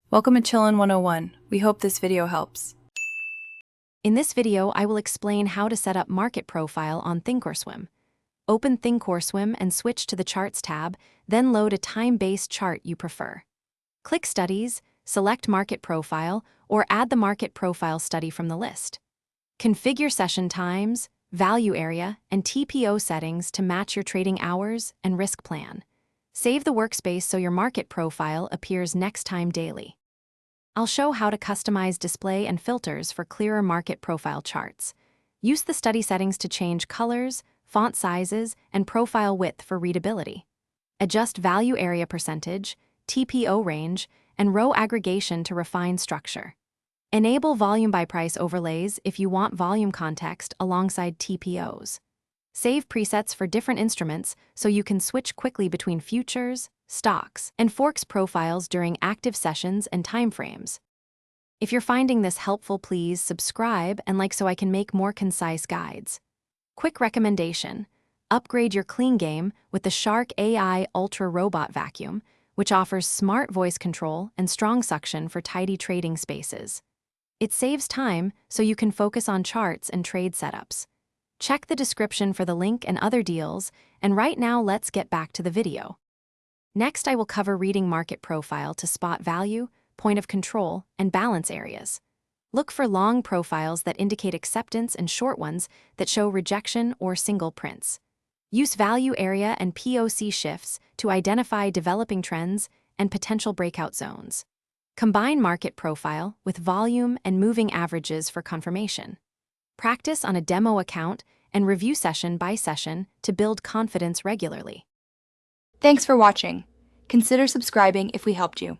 Welcome to Chillin' 101. We hope this video helps. In this video, I will explain how to set up market profile on Thinkorswim. Open Thinkorswim and switch to the Charts tab, then load a time-based chart you prefer. Click Studies, select Market Profile, or add the Market Profile study from the list. Configure session times, value area, and TPO settings to match your trading hours and risk plan. Save the workspace so your market profile appears next time daily. I'll show how to customize display and filters for clearer market profile charts. Use the study settings to change colors, font sizes, and profile width for readability. Adjust value area percentage, TPO range, and row aggregation to refine structure. Enable volume by price overlays if you want volume context alongside TPOs. Save presets for different instruments so you can switch quickly between futures, stocks, and Forex profiles during active sessions and timeframes. If you're finding this helpful, please subscribe and like so I can make more concise guides. Quick recommendation: upgrade your clean game with the Shark AI Ultra Robot Vacuum, which offers smart voice control and strong suction for tidy trading spaces. It saves time so you can focus on charts and trade setups. Check the description for the link and other deals, and right now let's get back to the video. Next, I will cover reading market profile to spot value, point of control, and balance areas. Look for long profiles that indicate acceptance and short ones that show rejection or single prints. Use value area and POC shifts to identify developing trends and potential breakout zones. Combine market profile with volume and moving averages for confirmation. Practice on a demo account and review session by session to build confidence regularly. Thanks for watching. Consider subscribing if we helped you.